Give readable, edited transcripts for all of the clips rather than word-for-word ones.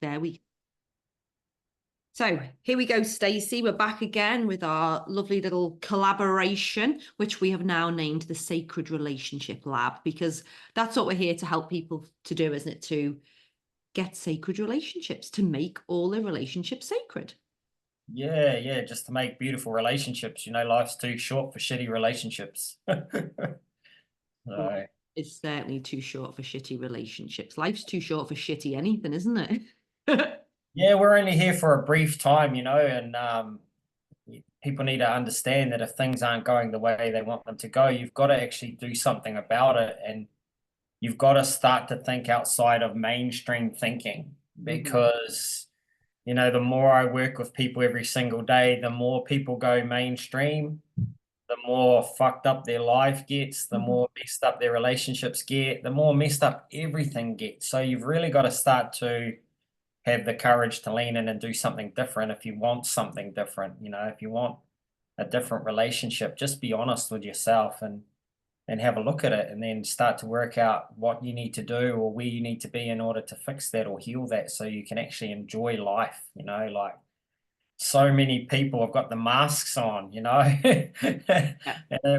There we So here we go, Stacey. We're back again with our lovely little collaboration, which we have now named the Sacred Relationship Lab, because that's what we're here to help people to do, isn't it? To get sacred relationships, to make all their relationships sacred. Yeah, just to make beautiful relationships. Life's too short for shitty relationships. So, It's certainly too short for shitty relationships. Life's too short for shitty anything, isn't it? yeah, we're only here for a brief time, and people need to understand that if things aren't going the way they want them to go, you've got to actually do something about it. And you've got to start to think outside of mainstream thinking because, the more I work with people every single day, the more people go mainstream, the more fucked up their life gets, the more messed up their relationships get, the more messed up everything gets. So you've really got to start to have the courage to lean in and do something different if you want something different. If you want a different relationship, just be honest with yourself and have a look at it and then start to work out what you need to do or where you need to be in order to fix that or heal that so you can actually enjoy life, like so many people have got the masks on, and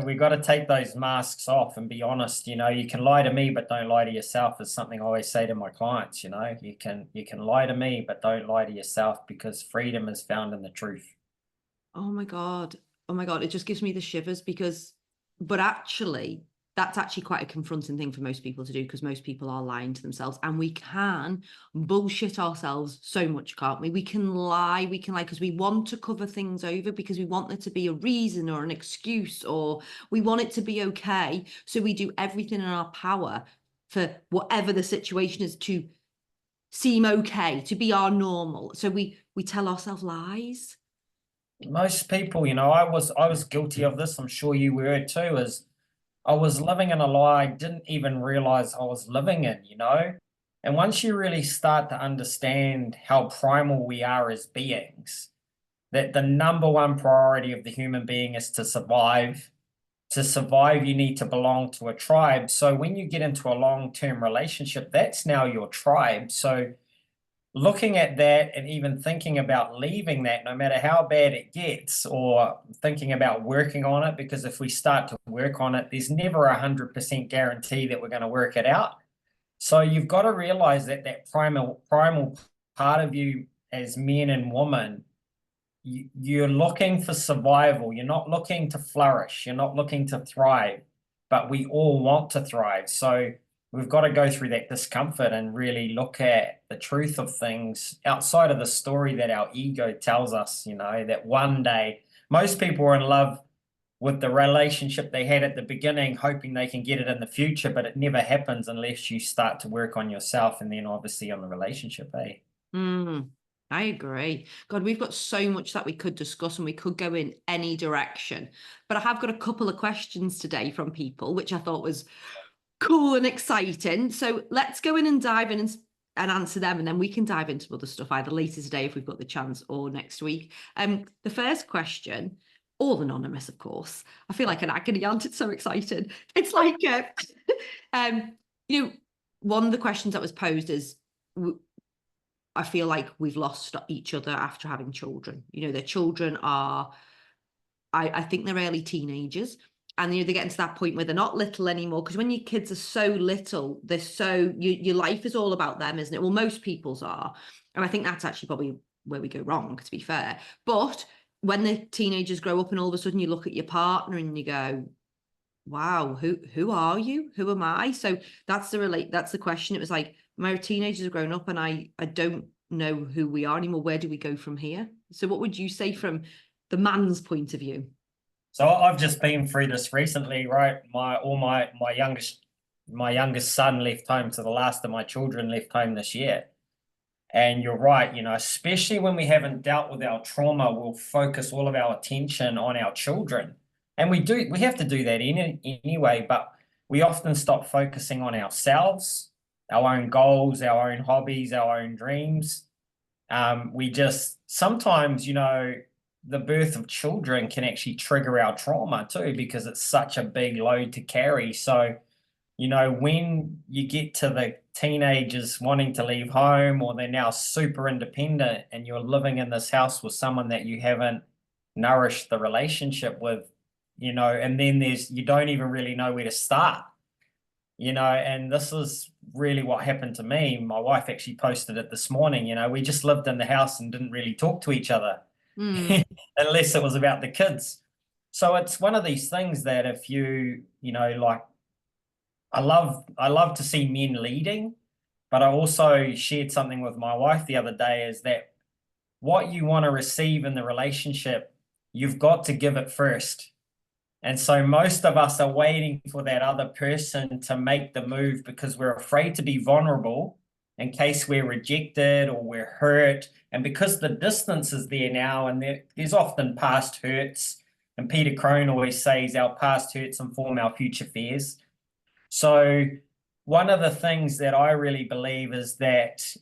we got to take those masks off and be honest. You can lie to me, but don't lie to yourself is something I always say to my clients. You can lie to me, but don't lie to yourself because freedom is found in the truth. Oh my God. Oh my God. It just gives me the shivers but actually, that's actually quite a confronting thing for most people to do because most people are lying to themselves and we can bullshit ourselves so much, can't we? We can lie because we want to cover things over because we want there to be a reason or an excuse or we want it to be okay. So we do everything in our power for whatever the situation is to seem okay, to be our normal. So we tell ourselves lies. Most people, I was guilty of this. I'm sure you were too. Is I was living in a lie I didn't even realize I was living in. And once you really start to understand how primal we are as beings, that the number one priority of the human being is to survive. To survive, you need to belong to a tribe. So when you get into a long-term relationship, that's now your tribe. So looking at that and even thinking about leaving that, no matter how bad it gets, or thinking about working on it, because if we start to work on it, there's never 100% guarantee that we're going to work it out. So you've got to realize that that primal part of you as men and women, you're looking for survival. You're not looking to flourish. You're not looking to thrive, but we all want to thrive. So we've got to go through that discomfort and really look at the truth of things outside of the story that our ego tells us, that one day most people are in love with the relationship they had at the beginning, hoping they can get it in the future, but it never happens unless you start to work on yourself and then obviously on the relationship, eh? I agree. God, we've got so much that we could discuss and we could go in any direction. But I have got a couple of questions today from people, which I thought was cool and exciting. So let's go in and dive in and answer them, and then we can dive into other stuff either later today if we've got the chance or next week. The first question, all anonymous, of course. I feel like an agony aunt. It's so exciting. It's like, one of the questions that was posed is, I feel like we've lost each other after having children. Their children are, I think they're early teenagers. And they're getting to that point where they're not little anymore. Because when your kids are so little, they're your life is all about them, isn't it? Well, most people's are. And I think that's actually probably where we go wrong, to be fair. But when the teenagers grow up and all of a sudden you look at your partner and you go, wow, who are you? Who am I? So that's the question. It was like, my teenagers have grown up and I don't know who we are anymore. Where do we go from here? So what would you say from the man's point of view? So I've just been through this recently, right? My youngest son left home, so the last of my children left home this year. And you're right, especially when we haven't dealt with our trauma, we'll focus all of our attention on our children. And we have to do that anyway, but we often stop focusing on ourselves, our own goals, our own hobbies, our own dreams. We just sometimes, the birth of children can actually trigger our trauma too, because it's such a big load to carry. So you know, when you get to the teenagers wanting to leave home, or they're now super independent, and you're living in this house with someone that you haven't nourished the relationship with, you know, and then you don't even really know where to start, you know, and this is really what happened to me. My wife actually posted it this morning, you know, we just lived in the house and didn't really talk to each other Mm, unless it was about the kids. So it's one of these things that if you know, like, I love to see men leading, but I also shared something with my wife the other day, is that what you want to receive in the relationship, you've got to give it first. And so most of us are waiting for that other person to make the move because we're afraid to be vulnerable in case we're rejected or we're hurt. And because the distance is there now, and there's often past hurts, and Peter Crone always says our past hurts inform our future fears. So one of the things that I really believe is that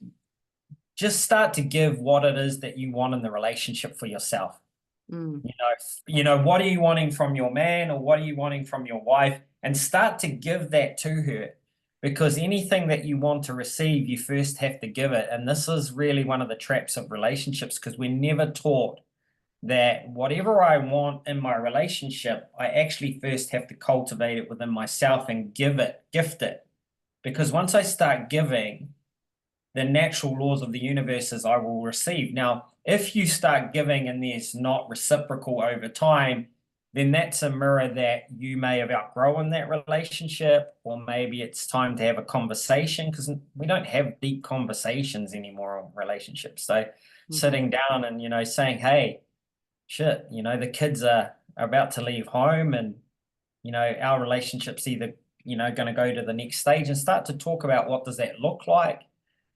just start to give what it is that you want in the relationship for yourself. mm, What are you wanting from your man, or what are you wanting from your wife? And start to give that to her. Because anything that you want to receive, you first have to give it. And this is really one of the traps of relationships, because we're never taught that whatever I want in my relationship, I actually first have to cultivate it within myself and gift it. Because once I start giving, the natural laws of the universe is I will receive. Now, if you start giving and there's not reciprocal over time, then that's a mirror that you may have outgrown that relationship, or maybe it's time to have a conversation, because we don't have deep conversations anymore in relationships. So mhm. sitting down and, saying, hey, shit, the kids are about to leave home, and, our relationship's either, going to go to the next stage, and start to talk about what does that look like,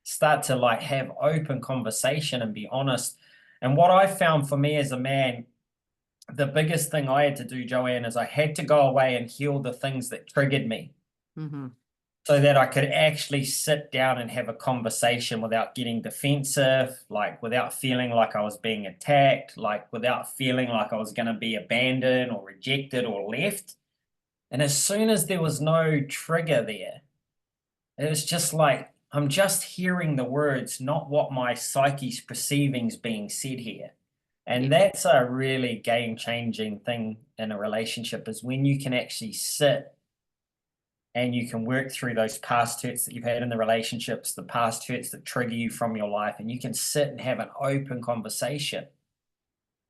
start to like have open conversation and be honest. And what I found for me as a man, the biggest thing I had to do, Joanne, is I had to go away and heal the things that triggered me, Mm-hmm. so that I could actually sit down and have a conversation without getting defensive, like without feeling like I was being attacked, like without feeling like I was going to be abandoned or rejected or left. And as soon as there was no trigger there, it was just like, I'm just hearing the words, not what my psyche's perceiving is being said here. Yeah. And that's a really game-changing thing in a relationship, is when you can actually sit and you can work through those past hurts that you've had in the relationships, the past hurts that trigger you from your life, and you can sit and have an open conversation.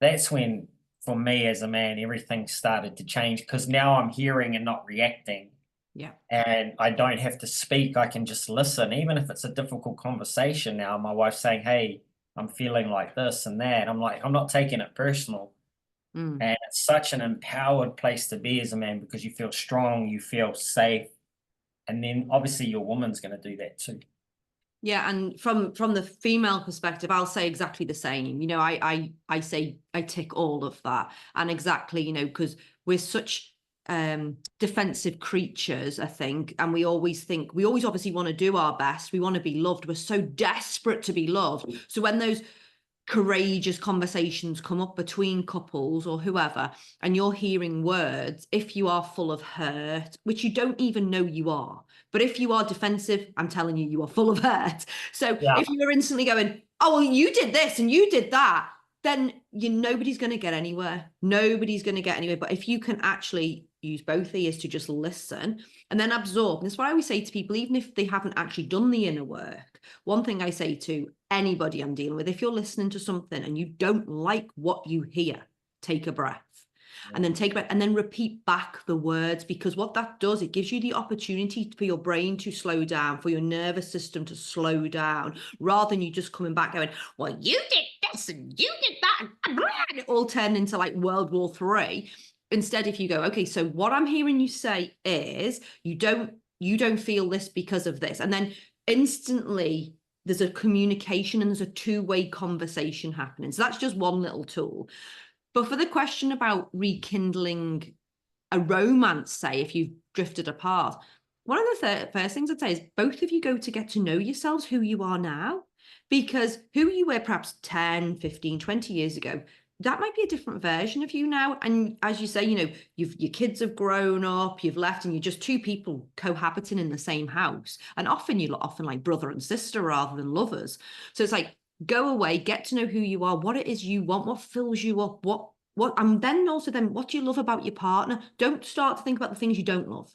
That's when, for me as a man, everything started to change, because now I'm hearing and not reacting. Yeah. And I don't have to speak. I can just listen, even if it's a difficult conversation. Now my wife's saying, hey, I'm feeling like this and that. I'm like, I'm not taking it personal. Mm. And it's such an empowered place to be as a man, because you feel strong, you feel safe. And then obviously your woman's going to do that too. Yeah, and from the female perspective, I'll say exactly the same. I say I tick all of that, and exactly, because we're such defensive creatures, I think, and we always obviously want to do our best. We want to be loved. We're so desperate to be loved. So when those courageous conversations come up between couples or whoever, and you're hearing words, if you are full of hurt, which you don't even know you are, but if you are defensive, I'm telling you, you are full of hurt. So Yeah. if you're instantly going, oh, well, you did this and you did that, then nobody's going to get anywhere. Nobody's going to get anywhere. But if you can actually use both ears to just listen and then absorb, and that's what I always say to people, even if they haven't actually done the inner work, one thing I say to anybody I'm dealing with, if you're listening to something and you don't like what you hear, take a breath. And then take a breath and then repeat back the words, because what that does, it gives you the opportunity for your brain to slow down, for your nervous system to slow down, rather than you just coming back going, well, you did this and you did that, and it all turned into like World War III. Instead, if you go, okay, so what I'm hearing you say is you don't feel this because of this, and then instantly there's a communication and there's a two-way conversation happening. So that's just one little tool. But for the question about rekindling a romance, say, if you've drifted apart, one of the first things I'd say is both of you go to get to know yourselves, who you are now, because who you were perhaps 10, 15, 20 years ago, that might be a different version of you now. And as you say, you know, your kids have grown up, you've left, and you're just two people cohabiting in the same house. And often you're often like brother and sister rather than lovers. So it's like, go away, get to know who you are, what it is you want, what fills you up, and then also then what do you love about your partner? Don't start to think about the things you don't love,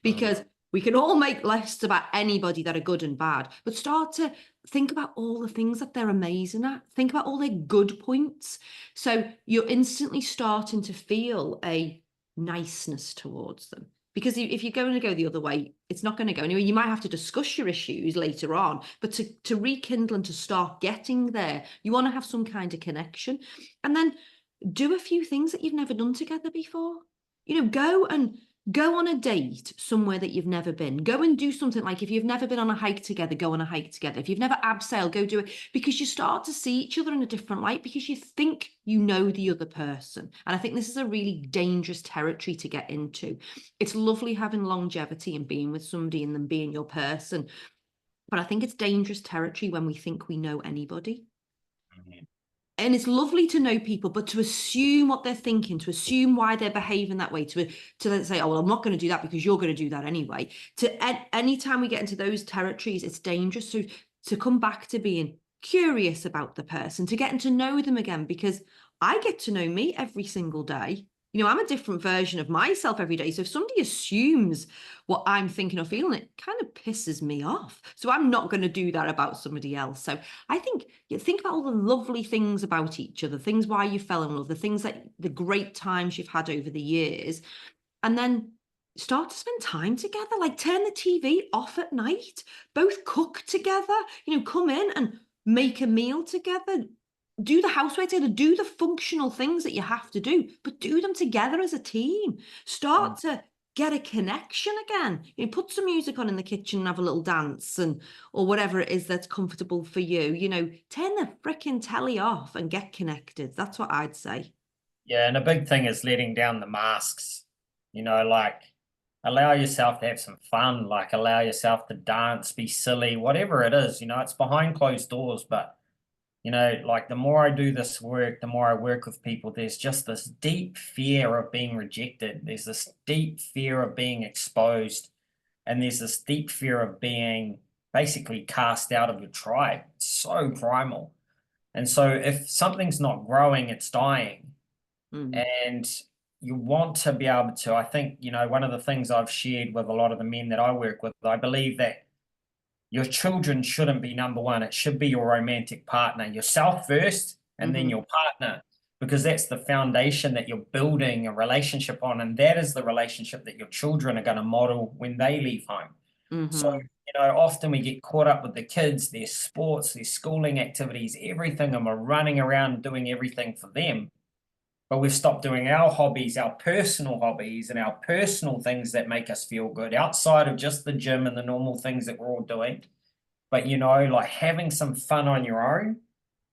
because we can all make lists about anybody that are good and bad, but start to think about all the things that they're amazing at. Think about all their good points. So you're instantly starting to feel a niceness towards them. Because if you're going to go the other way, it's not going to go anywhere. You might have to discuss your issues later on, but to rekindle and to start getting there, you want to have some kind of connection. And then do a few things that you've never done together before. You know, go on a date somewhere that you've never been. Go and do something like, if you've never been on a hike together, go on a hike together. If you've never abseiled, go do it, because you start to see each other in a different light because you think you know the other person. And I think this is a really dangerous territory to get into. It's lovely having longevity and being with somebody and them being your person. But I think it's dangerous territory when we think we know anybody. And it's lovely to know people, but to assume what they're thinking, to assume why they're behaving that way, to say, oh, well, I'm not going to do that because you're going to do that anyway. Anytime we get into those territories, it's dangerous. So to come back to being curious about the person, to getting to know them again, because I get to know me every single day. You know, I'm a different version of myself every day. So if somebody assumes what I'm thinking or feeling, it kind of pisses me off. So I'm not going to do that about somebody else. So I think you think about all the lovely things about each other, things why you fell in love, the things that the great times you've had over the years, and then start to spend time together. Like turn the TV off at night, both cook together, you know, come in and make a meal together. Do the housework together, do the functional things that you have to do, but do them together as a team. Start to get a connection again. You know, put some music on in the kitchen and have a little dance, or whatever it is that's comfortable for you. You know, turn the freaking telly off and get connected. That's what I'd say. Yeah, and a big thing is letting down the masks. You know, like allow yourself to have some fun, like allow yourself to dance, be silly, whatever it is. You know, it's behind closed doors, but you know, like the more I do this work, the more I work with people, there's just this deep fear of being rejected. There's this deep fear of being exposed. And there's this deep fear of being basically cast out of your tribe. It's so primal. And so if something's not growing, it's dying. And you want to be able to, I think, you know, one of the things I've shared with a lot of the men that I work with, I believe that your children shouldn't be number one. It should be your romantic partner, yourself first, and then your partner, because that's the foundation that you're building a relationship on. And that is the relationship that your children are going to model when they leave home. So, you know, often we get caught up with the kids, their sports, their schooling activities, everything, and we're running around doing everything for them. But we've stopped doing our hobbies, our personal hobbies, and our personal things that make us feel good outside of just the gym and the normal things that we're all doing. But, you know, like having some fun on your own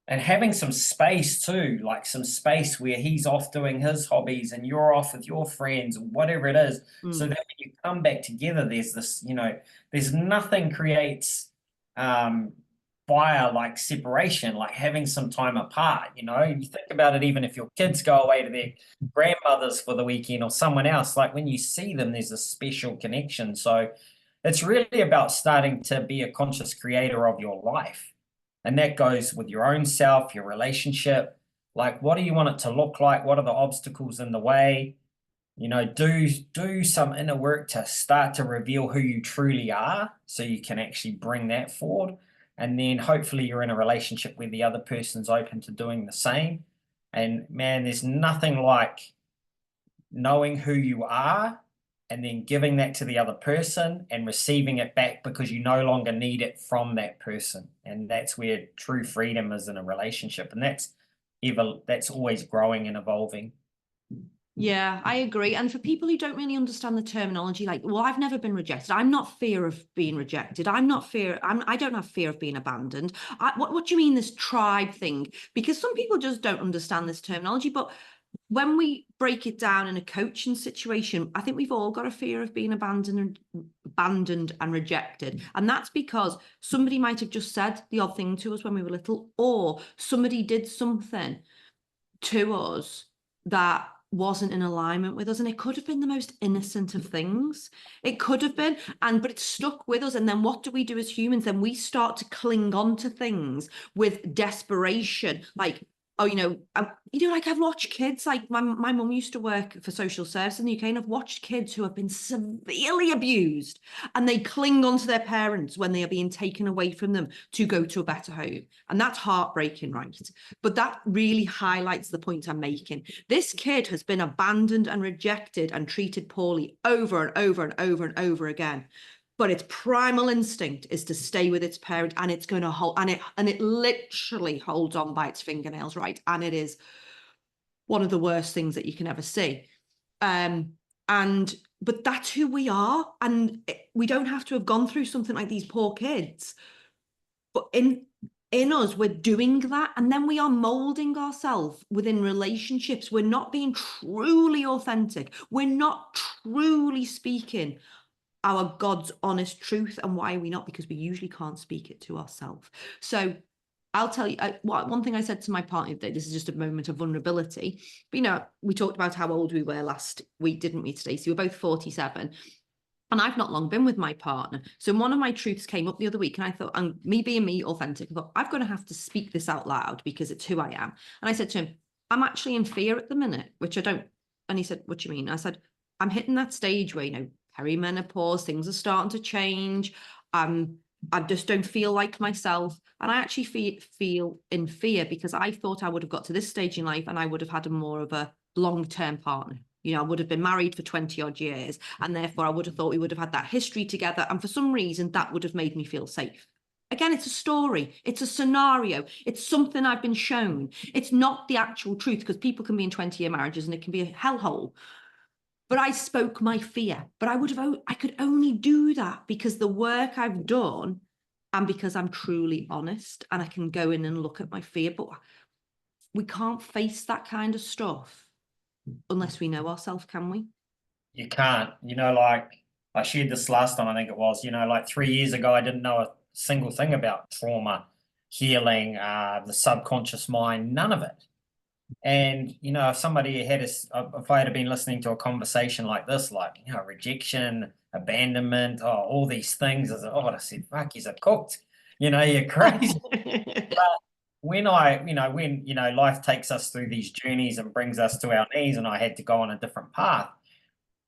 and having some space too, like some space where he's off doing his hobbies and you're off with your friends, whatever it is. So that when you come back together, there's this, you know, there's nothing creates fire like separation, like having some time apart. You know, you think about it, even if your kids go away to their grandmothers for the weekend or someone else, like when you see them, there's a special connection. So it's really about starting to be a conscious creator of your life. And that goes with your own self, your relationship. Like, what do you want it to look like? What are the obstacles in the way? You know, do some inner work to start to reveal who you truly are so you can actually bring that forward. And then hopefully you're in a relationship where the other person's open to doing the same. And man, there's nothing like knowing who you are and then giving that to the other person and receiving it back because you no longer need it from that person. And that's where true freedom is in a relationship. And that's always growing and evolving. Yeah, I agree. And for people who don't really understand the terminology, like, well, I've never been rejected. I'm not fear of being rejected. I don't have fear of being abandoned. What do you mean, this tribe thing? Because some people just don't understand this terminology. But when we break it down in a coaching situation, I think we've all got a fear of being abandoned and rejected. And that's because somebody might have just said the odd thing to us when we were little, or somebody did something to us that wasn't in alignment with us, and it could have been the most innocent of things. It could have been, but it stuck with us. And then what do we do as humans? Then we start to cling on to things with desperation, like, oh, like I've watched kids, like my mum used to work for social service in the UK, and I've watched kids who have been severely abused, and they cling on to their parents when they are being taken away from them to go to a better home. And that's heartbreaking, right? But that really highlights the point I'm making. This kid has been abandoned and rejected and treated poorly over and over and over and over again. But its primal instinct is to stay with its parent, and it's going to hold, and it literally holds on by its fingernails, right? And it is one of the worst things that you can ever see. But that's who we are, and we don't have to have gone through something like these poor kids. But in us, we're doing that, and then we are molding ourselves within relationships. We're not being truly authentic. We're not truly speaking our God's honest truth. And why are we not? Because we usually can't speak it to ourselves. So I'll tell you, one thing I said to my partner today, this is just a moment of vulnerability. But, we talked about how old we were last week, didn't we, Stacy? We're both 47. And I've not long been with my partner. So one of my truths came up the other week, and I thought, and me being me, authentic, I thought, I've got to have to speak this out loud because it's who I am. And I said to him, I'm actually in fear at the minute, which I don't. And he said, what do you mean? I said, I'm hitting that stage where, perimenopause, things are starting to change. I just don't feel like myself. And I actually feel in fear because I thought I would have got to this stage in life and I would have had more of a long-term partner. I would have been married for 20 odd years, and therefore I would have thought we would have had that history together. And for some reason, that would have made me feel safe. Again, it's a story. It's a scenario. It's something I've been shown. It's not the actual truth, because people can be in 20-year marriages and it can be a hellhole. But I spoke my fear. But I could only do that because the work I've done, and because I'm truly honest, and I can go in and look at my fear. But we can't face that kind of stuff unless we know ourselves, can we? You can't, like I shared this last time, I think it was, like 3 years ago, I didn't know a single thing about trauma, healing, the subconscious mind, none of it. And, if somebody if I had been listening to a conversation like this, like, rejection, abandonment, all these things, I said, fuck, he's a cooked, you're crazy. But when life takes us through these journeys and brings us to our knees, and I had to go on a different path,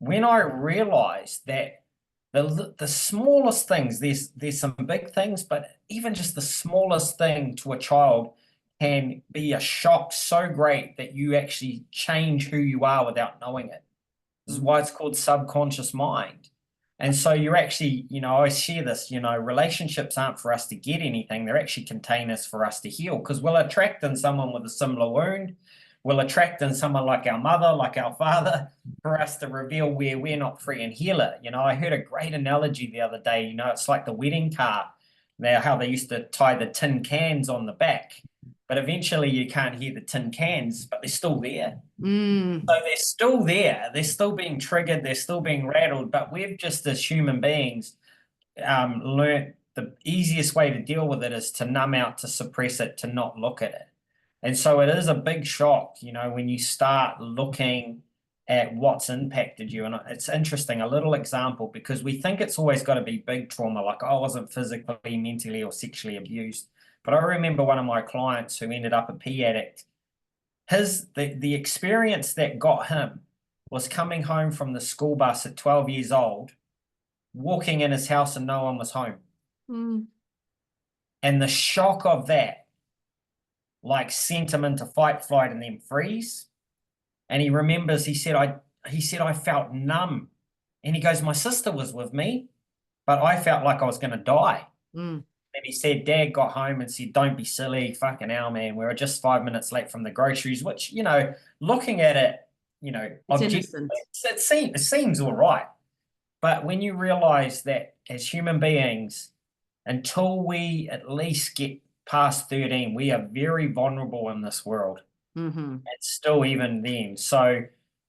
when I realized that the smallest things, there's some big things, but even just the smallest thing to a child can be a shock so great that you actually change who you are without knowing it. This is why it's called subconscious mind. And so you're actually, I always share this, relationships aren't for us to get anything. They're actually containers for us to heal, because we'll attract in someone with a similar wound. We'll attract in someone like our mother, like our father, for us to reveal where we're not free and heal it. I heard a great analogy the other day. it's like the wedding car. Now, how they used to tie the tin cans on the back, but eventually you can't hear the tin cans, but they're still there. So they're still there. They're still being triggered. They're still being rattled. But we've just, as human beings, learned the easiest way to deal with it is to numb out, to suppress it, to not look at it. And so it is a big shock, when you start looking at what's impacted you. And it's interesting, a little example, because we think it's always got to be big trauma, like, I wasn't physically, mentally, or sexually abused. But I remember one of my clients who ended up a pee addict. The experience that got him was coming home from the school bus at 12 years old, walking in his house and no one was home. And the shock of that, like, sent him into fight, flight, and then freeze. And he remembers, he said, I felt numb. And he goes, my sister was with me, but I felt like I was going to die. And he said, Dad got home and said, don't be silly, fucking hell, man. We were just 5 minutes late from the groceries, which, looking at it, objectively, it seems all right. But when you realize that as human beings, until we at least get past 13, we are very vulnerable in this world. And still, even then. So,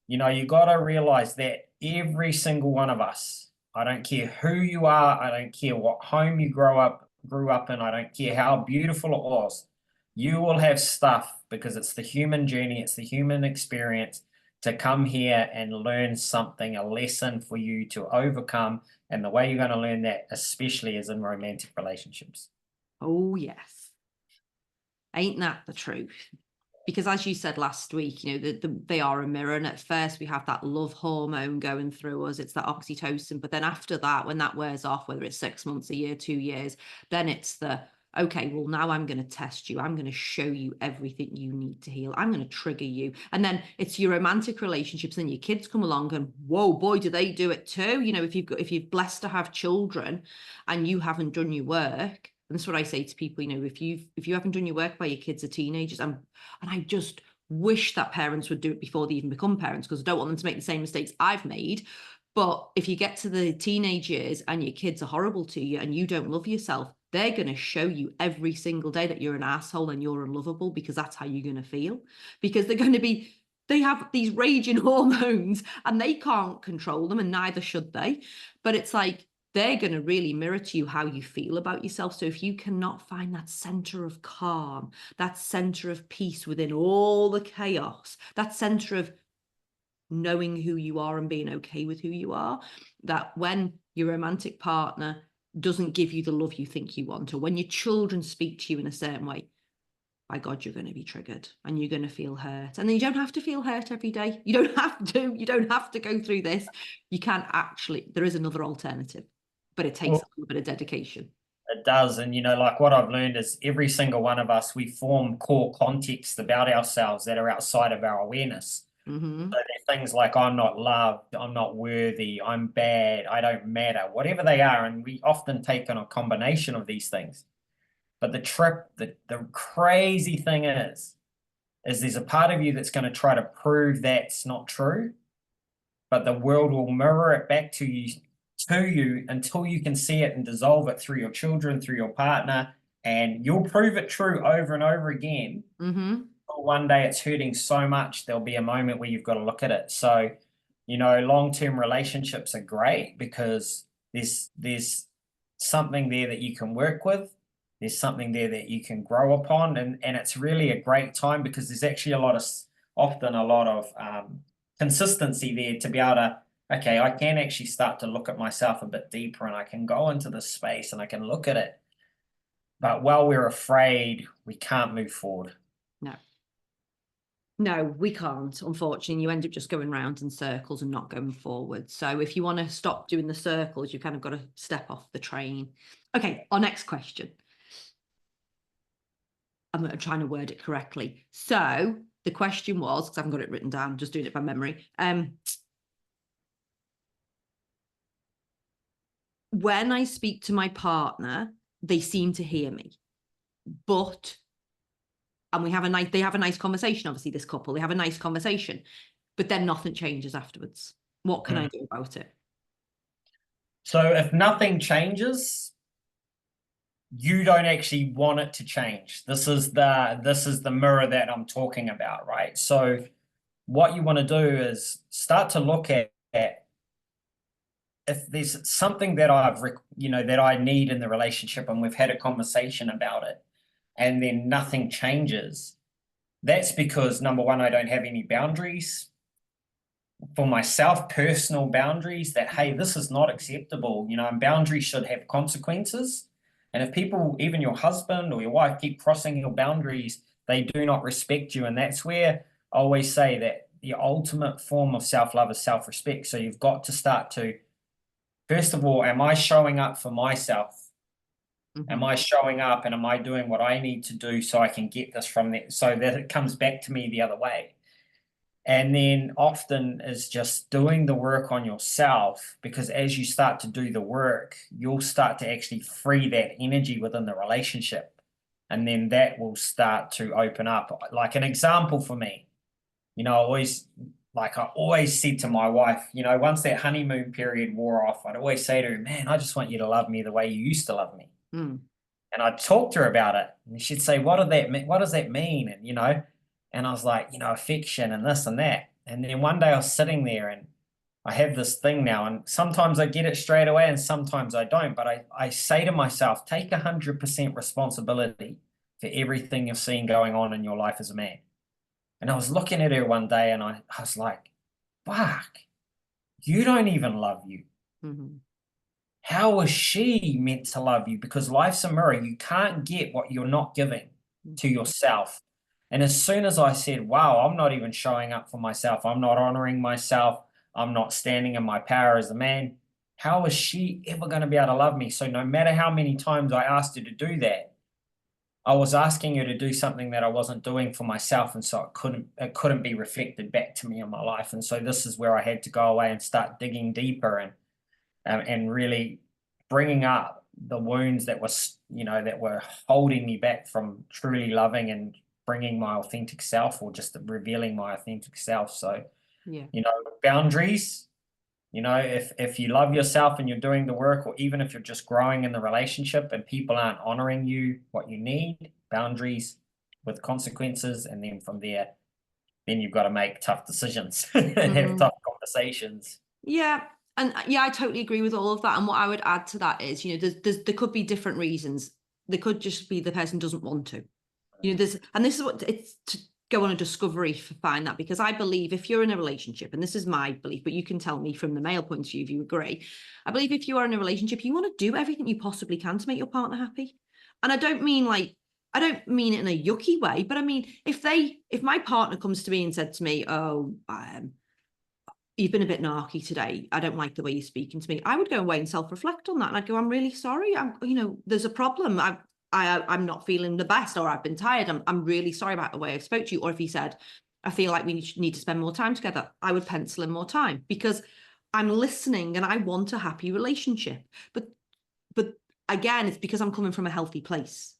you got to realize that every single one of us, I don't care who you are, I don't care what home you grew up in, I don't care how beautiful it was, you will have stuff because it's the human journey, it's the human experience to come here and learn something, a lesson for you to overcome. And the way you're going to learn that, especially, is in romantic relationships. Oh, yes. Ain't that the truth? Because as you said last week, you know, they are a mirror. And at first we have that love hormone going through us. It's that oxytocin. But then after that, when that wears off, whether it's 6 months, a year, 2 years, then it's the, okay, well, now I'm going to test you. I'm going to show you everything you need to heal. I'm going to trigger you. And then it's your romantic relationships. And your kids come along and, whoa, boy, do they do it too. You know, if you're blessed to have children and you haven't done your work, and that's what I say to people, you know, if you haven't done your work while your kids are teenagers, and I just wish that parents would do it before they even become parents, because I don't want them to make the same mistakes I've made. But if you get to the teenage years and your kids are horrible to you and you don't love yourself, they're going to show you every single day that you're an asshole and you're unlovable, because that's how you're going to feel. Because they have these raging hormones and they can't control them, and neither should they. But it's like, they're going to really mirror to you how you feel about yourself. So if you cannot find that center of calm, that center of peace within all the chaos, that center of knowing who you are and being okay with who you are, that when your romantic partner doesn't give you the love you think you want, or when your children speak to you in a certain way, by God, you're going to be triggered and you're going to feel hurt. And then you don't have to feel hurt every day. You don't have to go through this. You can actually, there is another alternative, but it takes a little bit of dedication. It does. And, like what I've learned is every single one of us, we form core context about ourselves that are outside of our awareness. Mm-hmm. So they're things like, I'm not loved, I'm not worthy, I'm bad, I don't matter, whatever they are. And we often take on a combination of these things. But the crazy thing is there's a part of you that's going to try to prove that's not true, but the world will mirror it back to you until you can see it and dissolve it through your children, through your partner, and you'll prove it true over and over again. Mm-hmm. One day it's hurting so much, there'll be a moment where you've got to look at it. So, long-term relationships are great because there's something there that you can work with. There's something there that you can grow upon, and it's really a great time because there's actually often a lot of consistency there to be able to, okay, I can actually start to look at myself a bit deeper, and I can go into this space and I can look at it. But while we're afraid, we can't move forward. No, we can't. Unfortunately, you end up just going round in circles and not going forward. So if you want to stop doing the circles, you've kind of got to step off the train. Okay, our next question. I'm trying to word it correctly. So the question was, because I haven't got it written down, I'm just doing it by memory. When I speak to my partner, they seem to hear me, and they have a nice conversation. Obviously, this couple, they have a nice conversation, but then nothing changes afterwards. What can I do about it? So if nothing changes, you don't actually want it to change. This is the mirror that I'm talking about, right? So what you want to do is start to look at if there's something that that I need in the relationship, and we've had a conversation about it, and then nothing changes. That's because, number one, I don't have any boundaries for myself, personal boundaries that, hey, this is not acceptable, and boundaries should have consequences. And if people, even your husband or your wife, keep crossing your boundaries, they do not respect you. And that's where I always say that the ultimate form of self-love is self-respect. So you've got to start to, first of all, am I showing up for myself? Mm-hmm. Am I showing up and am I doing what I need to do so I can get this from there, so that it comes back to me the other way? And then often is just doing the work on yourself, because as you start to do the work, you'll start to actually free that energy within the relationship. And then that will start to open up. Like an example for me, I always said to my wife, once that honeymoon period wore off, I'd always say to her, man, I just want you to love me the way you used to love me. Mm. And I'd talk to her about it, and she'd say, what does that mean? And, and I was like, affection and this and that. And then one day I was sitting there and I have this thing now, and sometimes I get it straight away and sometimes I don't. But I say to myself, take 100% responsibility for everything you've seen going on in your life as a man. And I was looking at her one day and I was like, fuck, you don't even love you. Mhm. How is she meant to love you? Because life's a mirror. You can't get what you're not giving to yourself. And as soon as I said, wow, I'm not even showing up for myself, I'm not honoring myself, I'm not standing in my power as a man, how is she ever going to be able to love me? So no matter how many times I asked her to do that, I was asking her to do something that I wasn't doing for myself, and so it couldn't be reflected back to me in my life. And so this is where I had to go away and start digging deeper and really bringing up the wounds that was, that were holding me back from truly loving and bringing my authentic self, or just revealing my authentic self. So, Yeah. boundaries, if you love yourself and you're doing the work, or even if you're just growing in the relationship and people aren't honoring you what you need, boundaries with consequences. And then from there, then you've got to make tough decisions and have Mhm. tough conversations. Yeah. And yeah, I totally agree with all of that. And what I would add to that is, there could be different reasons. There could just be the person doesn't want to. And this is what it's to go on a discovery to find that, because I believe if you're in a relationship, and this is my belief, but you can tell me from the male point of view if you agree. I believe if you are in a relationship, you want to do everything you possibly can to make your partner happy. And I don't mean it in a yucky way, but I mean, if my partner comes to me and said to me, oh, you've been a bit narky today, I don't like the way you're speaking to me, I would go away and self-reflect on that. And I'd go, I'm really sorry. There's a problem. I'm not feeling the best, or I've been tired. I'm really sorry about the way I've spoke to you. Or if he said, I feel like we need to spend more time together, I would pencil in more time, because I'm listening and I want a happy relationship. But again, it's because I'm coming from a healthy place.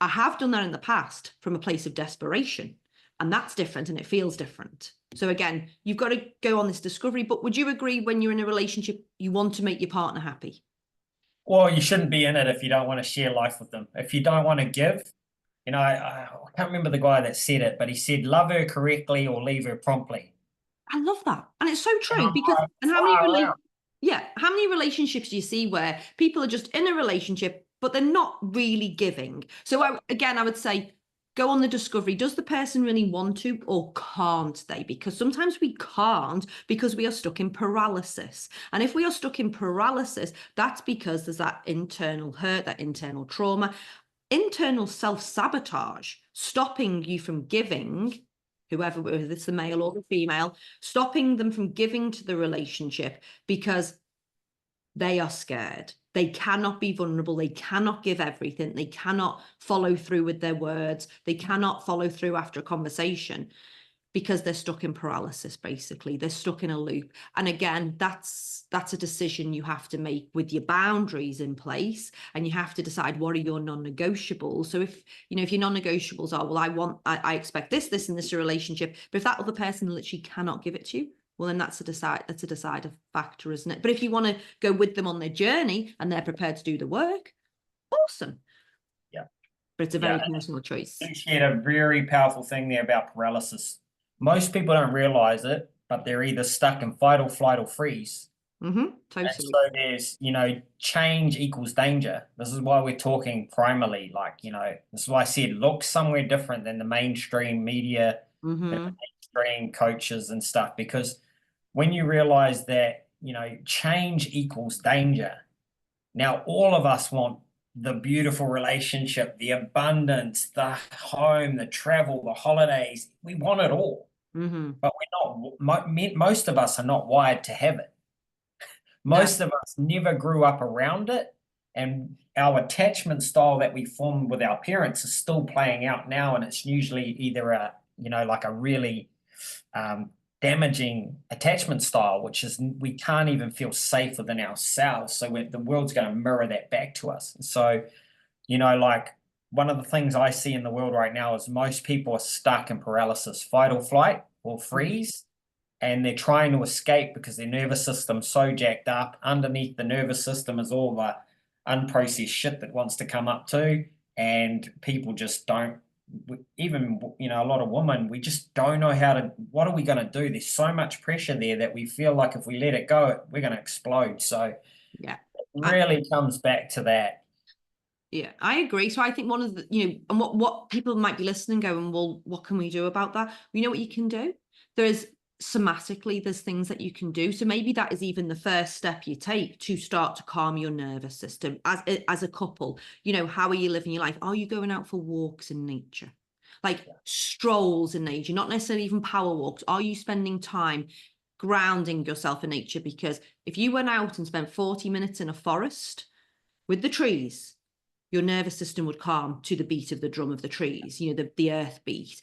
I have done that in the past from a place of desperation, and that's different and it feels different. So again, you've got to go on this discovery. But would you agree, when you're in a relationship, you want to make your partner happy? Well, you shouldn't be in it if you don't want to share life with them. If you don't want to give, I can't remember the guy that said it, but he said, love her correctly or leave her promptly. I love that. And it's so And true, I'm because, like, and far out. how many relationships do you see where people are just in a relationship, but they're not really giving? So I would say, go on the discovery. Does the person really want to, or can't they? Because sometimes we can't, because we are stuck in paralysis. And if we are stuck in paralysis, that's because there's that internal hurt, that internal trauma, internal self-sabotage, stopping you from giving, whether it's the male or the female, stopping them from giving to the relationship because they are scared. They cannot be vulnerable. They cannot give everything. They cannot follow through with their words. They cannot follow through after a conversation, because they're stuck in paralysis. Basically, they're stuck in a loop. And again, that's a decision you have to make with your boundaries in place, and you have to decide what are your non-negotiables. So if your non-negotiables are, well, I expect this in this relationship, but if that other person literally cannot give it to you, well, then that's a decider factor, isn't it? But if you want to go with them on their journey and they're prepared to do the work, awesome. Yeah. But it's a Yeah. very personal choice. You shared a very powerful thing there about paralysis. Most people don't realize it, but they're either stuck in fight or flight or freeze. Mm-hmm, And totally. so there's, change equals danger. This is why we're talking primarily, this is why I said look somewhere different than the mainstream media and the Mm-hmm. mainstream coaches and stuff. Because when you realize that, change equals danger, now all of us want the beautiful relationship, the abundance, the home, the travel, the holidays. We want it all, Mm-hmm. but most of us are not wired to have it. No. Most of us never grew up around it, and our attachment style that we formed with our parents is still playing out now, and it's usually either like a really damaging attachment style, which is we can't even feel safe within ourselves. So the world's going to mirror that back to us. So, like one of the things I see in the world right now is most people are stuck in paralysis, fight or flight or freeze, and they're trying to escape because their nervous system's so jacked up. Underneath the nervous system is all the unprocessed shit that wants to come up too, and people just don't. Even a lot of women, we just don't know what are we going to do. There's so much pressure there that we feel like if we let it go, we're going to explode. So Yeah. it really comes back to that. Yeah, I agree. So I think one of the, and what people might be listening going, well, what can we do about that? You know what you can do? There's somatically, there's things that you can do. So maybe that is even the first step you take to start to calm your nervous system as a couple. How are you living your life? Are you going out for walks in nature? Like strolls in nature, not necessarily even power walks. Are you spending time grounding yourself in nature? Because if you went out and spent 40 minutes in a forest with the trees, your nervous system would calm to the beat of the drum of the trees, the earth beat.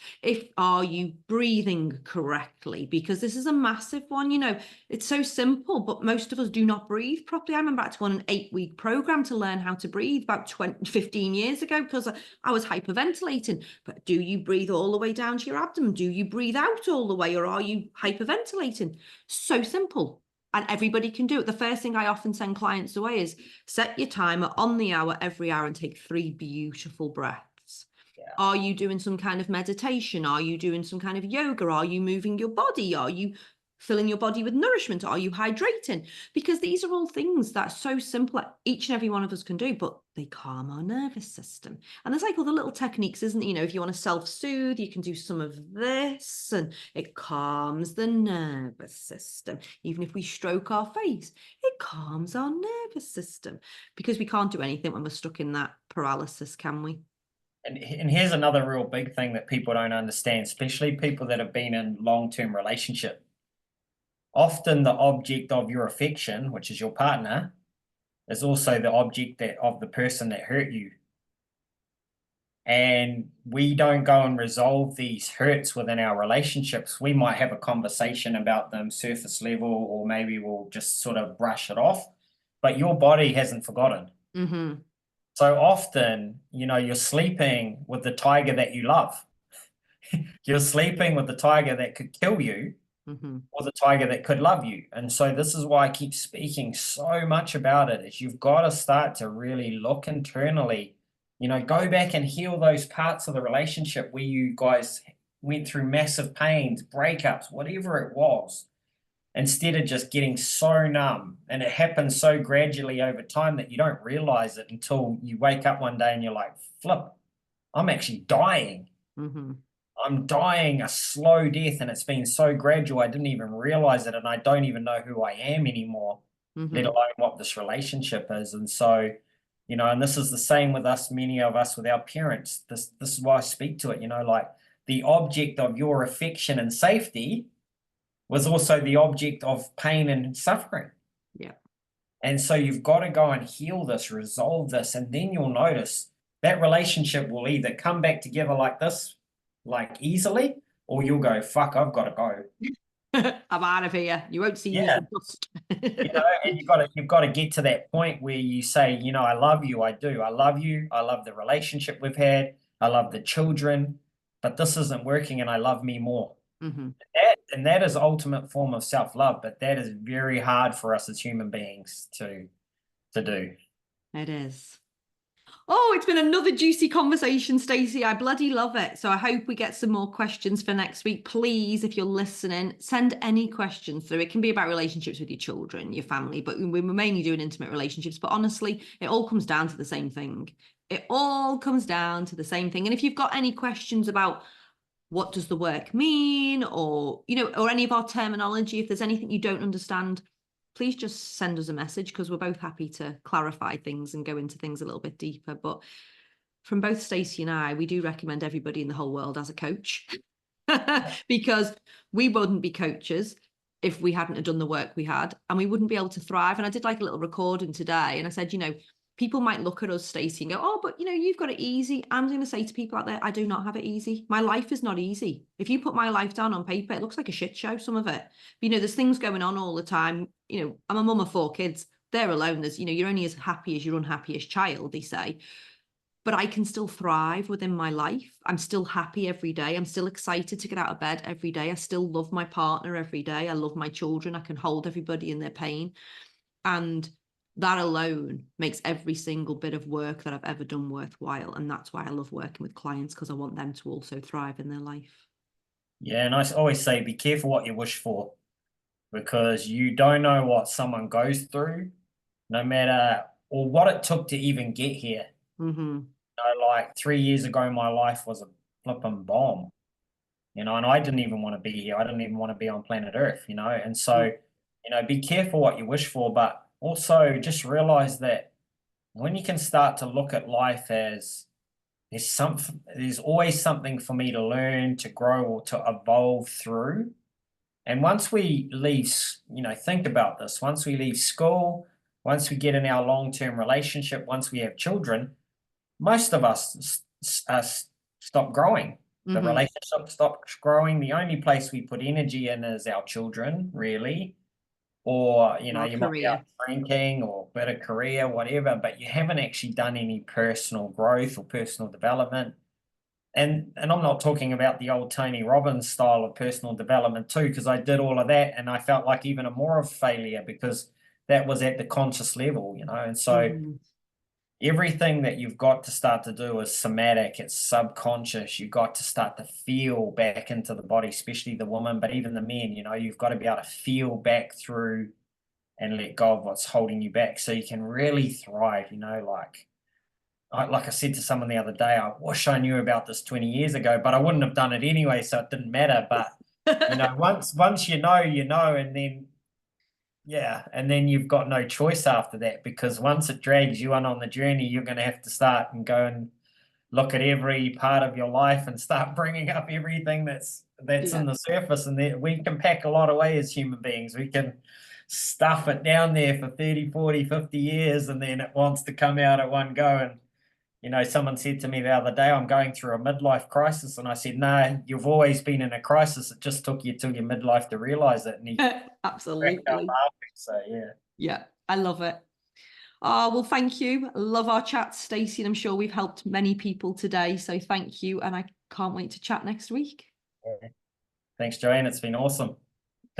Are you breathing correctly? Because this is a massive one, it's so simple, but most of us do not breathe properly. I remember I had to go on an 8-week program to learn how to breathe about 15 years ago because I was hyperventilating. But do you breathe all the way down to your abdomen? Do you breathe out all the way, or are you hyperventilating? So simple. And everybody can do it. The first thing I often send clients away is set your timer on the hour every hour and take 3 beautiful breaths. Yeah. Are you doing some kind of meditation? Are you doing some kind of yoga? Are you moving your body? Are you filling your body with nourishment? Are you hydrating? Because these are all things that are so simple that each and every one of us can do, but they calm our nervous system. And there's like all the little techniques, isn't it? If you want to self-soothe, you can do some of this and it calms the nervous system. Even if we stroke our face, it calms our nervous system, because we can't do anything when we're stuck in that paralysis, can we? And here's another real big thing that people don't understand, especially people that have been in long-term relationship. Often the object of your affection, which is your partner, is also the object of the person that hurt you. And we don't go and resolve these hurts within our relationships. We might have a conversation about them surface level, or maybe we'll just sort of brush it off, but your body hasn't forgotten. Mm-hmm. So often, you're sleeping with the tiger that you love. You're sleeping with the tiger that could kill you, mm-hmm. or the tiger that could love you. And so this is why I keep speaking so much about it, is you've got to start to really look internally, go back and heal those parts of the relationship where you guys went through massive pains, breakups, whatever it was, instead of just getting so numb. And it happens so gradually over time that you don't realize it until you wake up one day and you're like, flip, I'm actually dying. Mm-hmm. I'm dying a slow death, and it's been so gradual, I didn't even realize it, and I don't even know who I am anymore, let alone what this relationship is. And so, and this is the same with us, many of us with our parents. This is why I speak to it, like the object of your affection and safety was also the object of pain and suffering. Yeah. And so you've got to go and heal this, resolve this, and then you'll notice that relationship will either come back together like this, like easily, or you'll go, fuck, I've got to go. I'm out of here. You won't see me for dust. And you've got to get to that point where you say, I love you, I do. I love you. I love the relationship we've had. I love the children, but this isn't working, and I love me more. Mm-hmm. That is ultimate form of self-love, but that is very hard for us as human beings to do. It is. Oh, it's been another juicy conversation, Stacey. I bloody love it. So I hope we get some more questions for next week. Please, if you're listening, send any questions through. It can be about relationships with your children, your family, but we're mainly doing intimate relationships. But honestly, it all comes down to the same thing. It all comes down to the same thing. And if you've got any questions about what does the work mean, or, or any of our terminology, if there's anything you don't understand, please just send us a message, because we're both happy to clarify things and go into things a little bit deeper. But from both Stacey and I, we do recommend everybody in the whole world as a coach, because we wouldn't be coaches if we hadn't have done the work we had, and we wouldn't be able to thrive. And I did like a little recording today, and I said, people might look at us, Stacey, and go, oh, but you've got it easy. I'm going to say to people out there, I do not have it easy. My life is not easy. If you put my life down on paper, it looks like a shit show, some of it. But, there's things going on all the time. I'm a mum of 4 kids. They're alone. There's, you're only as happy as your unhappiest child, they say. But I can still thrive within my life. I'm still happy every day. I'm still excited to get out of bed every day. I still love my partner every day. I love my children. I can hold everybody in their pain. And that alone makes every single bit of work that I've ever done worthwhile. And that's why I love working with clients, because I want them to also thrive in their life. Yeah, and I always say, be careful what you wish for, because you don't know what someone goes through, no matter, or what it took to even get here. Mm-hmm. You know, like 3 years ago, my life was a flipping bomb, you know, and I didn't even want to be here. I didn't even want to be on planet Earth, you know. And so, you know, be careful what you wish for, but also just realize that when you can start to look at life as there's always something for me to learn, to grow, or to evolve through. And once we leave, you know, think about this. Once we leave school, once we get in our long-term relationship, once we have children, most of us stop growing. The Mm-hmm. relationship stops growing. The only place we put energy in is our children, really. Or, you know, Our you might be out career. drinking or better career, whatever, but you haven't actually done any personal growth or personal development. And I'm not talking about the old Tony Robbins style of personal development too, because I did all of that and I felt like even a more of failure because that was at the conscious level, you know. And so Mm-hmm. everything that you've got to start to do is somatic, it's subconscious. You've got to start to feel back into the body, especially the woman, but even the men, you know, you've got to be able to feel back through and let go of what's holding you back so you can really thrive, you know, like I said to someone the other day, I wish I knew about this 20 years ago, but I wouldn't have done it anyway, so it didn't matter. But you know, once you know, and then yeah, and then you've got no choice after that because once it drags you on the journey, you're going to have to start and go and look at every part of your life and start bringing up everything that's Yeah. in the surface. And then we can pack a lot away as human beings. We can stuff it down there for 30, 40, 50 years, and then it wants to come out at one go. And you know, someone said to me the other day, I'm going through a midlife crisis. And I said, no, you've always been in a crisis. It just took you till your midlife to realize it. And he cracked up Absolutely. laughing. So, yeah. Yeah, I love it. Oh, well, thank you. I love our chat, Stacey, and I'm sure we've helped many people today. So thank you. And I can't wait to chat next week. Yeah. Thanks, Joanne. It's been awesome.